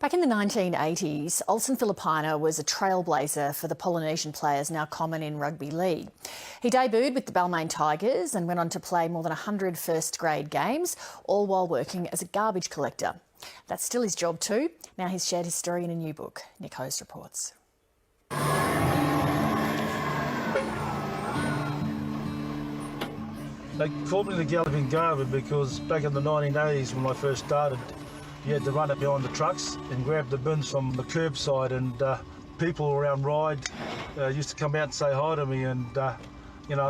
Back in the 1980s, Olsen Filipaina was a trailblazer for the Polynesian players now common in rugby league. He debuted with the Balmain Tigers and went on to play more than 100 first-grade games, all while working as a garbage collector. That's still his job too. Now he's shared his story in a new book. Nick Host reports. They called me the Galloping Garber because back in the 1980s when I first started, you had to run it behind the trucks and grab the bins from the curbside, and people around Ryde used to come out and say hi to me, and I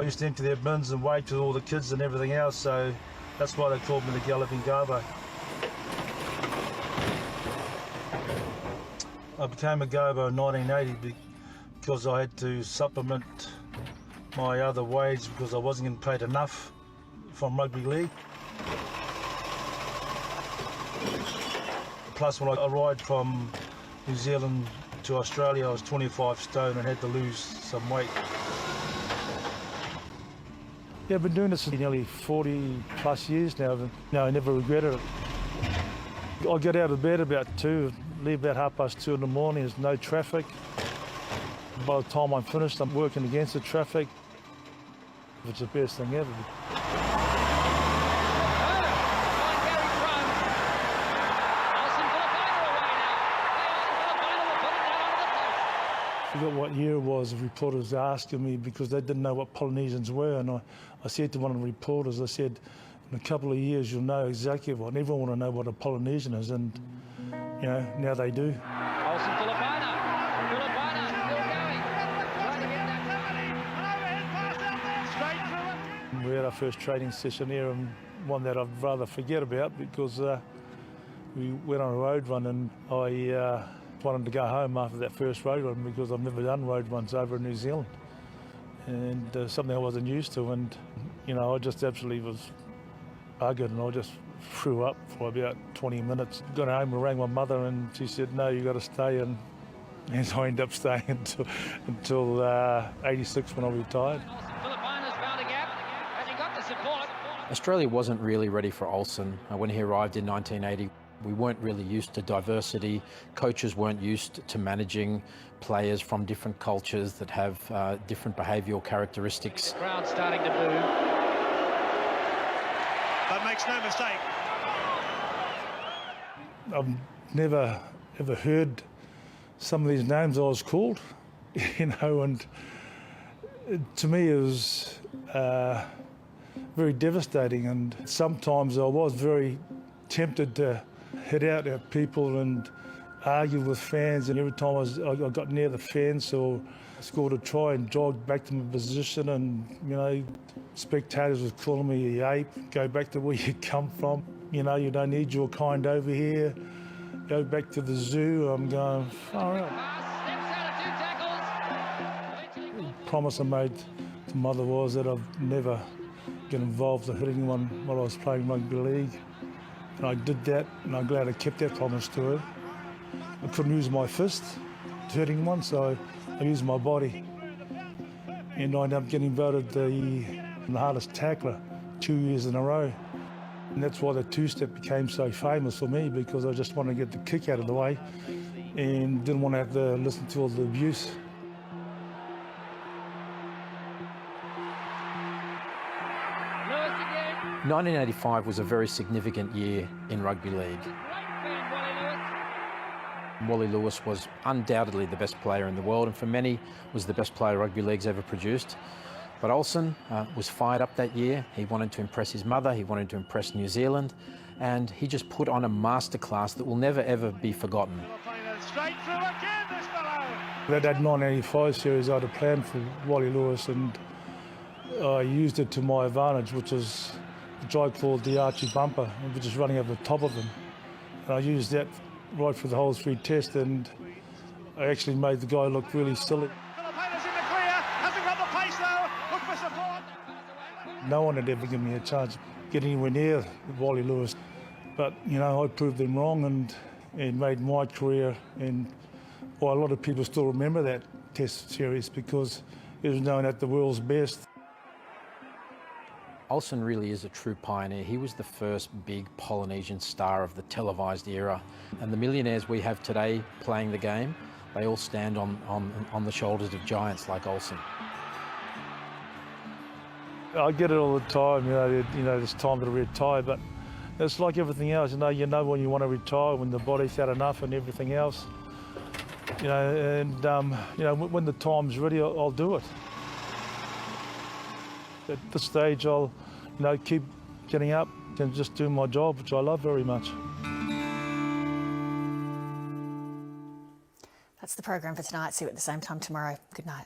used to empty their bins and wait with all the kids and everything else, so that's why they called me the Galloping Garbo. I became a Garbo in 1980 because I had to supplement my other wage because I wasn't getting paid enough from rugby league. Plus, when I arrived from New Zealand to Australia, I was 25 stone and had to lose some weight. Yeah, I've been doing this for nearly 40 plus years now, and I never regretted it. I get out of bed about 2, leave about 2:30 in the morning, there's no traffic. By the time I'm finished, I'm working against the traffic. It's the best thing ever. I forgot what year it was. The reporters asking me because they didn't know what Polynesians were, and I said to one of the reporters, I said, in a couple of years you'll know exactly what, and everyone will know what a Polynesian is, and now they do. Olsen Filipaina. Filipaina still going. Trying to get that. We had our first training session here, and one that I'd rather forget about because we went on a road run, and I wanted to go home after that first road run because I've never done road runs over in New Zealand, and something I wasn't used to, and I just absolutely was buggered, and I just threw up for about 20 minutes. Got home and rang my mother, and she said, no, you got to stay, and I ended up staying until 86 when I retired. Filipaina's found a gap. Has he got the support? Australia wasn't really ready for Olsen when he arrived in 1980. We weren't really used to diversity. Coaches weren't used to managing players from different cultures that have different behavioural characteristics. Crowd starting to boo. But makes no mistake. I've never ever heard some of these names I was called, and to me it was very devastating, and sometimes I was very tempted to head out at people and argue with fans, and every time I got near the fence or scored a try and jogged back to my position, and spectators were calling me the ape, go back to where you come from, you don't need your kind over here, go back to the zoo. I'm going, far out. The promise I made to mother was that I'd never get involved in hitting anyone while I was playing rugby league. And I did that, and I'm glad I kept that promise to her. I couldn't use my fist to hit anyone, so I used my body. And I ended up getting voted the hardest tackler 2 years in a row. And that's why the two-step became so famous for me, because I just wanted to get the kick out of the way and didn't want to have to listen to all the abuse. Lewis again. 1985 was a very significant year in rugby league. Wally Lewis was undoubtedly the best player in the world, and for many was the best player rugby league's ever produced. But Olsen was fired up that year. He wanted to impress his mother, he wanted to impress New Zealand, and he just put on a masterclass that will never ever be forgotten. Straight through again, this fellow. That 1985 series I had a plan for Wally Lewis, and I used it to my advantage, which I called the Archie bumper, which is running over the top of him. And I used that right for the whole 3 test, and I actually made the guy look really silly. Filipaina's in the clear, hasn't got the pace though, look for support. No one had ever given me a chance to get anywhere near Wally Lewis. But, I proved them wrong and made my career, and a lot of people still remember that test series because it was known at the world's best. Olsen really is a true pioneer. He was the first big Polynesian star of the televised era. And the millionaires we have today playing the game, they all stand on the shoulders of giants like Olsen. I get it all the time, you know, it's time to retire, but it's like everything else, you know when you want to retire, when the body's had enough and everything else, and when the time's ready, I'll do it. At this stage, I'll, keep getting up and just do my job, which I love very much. That's the program for tonight. See you at the same time tomorrow. Good night.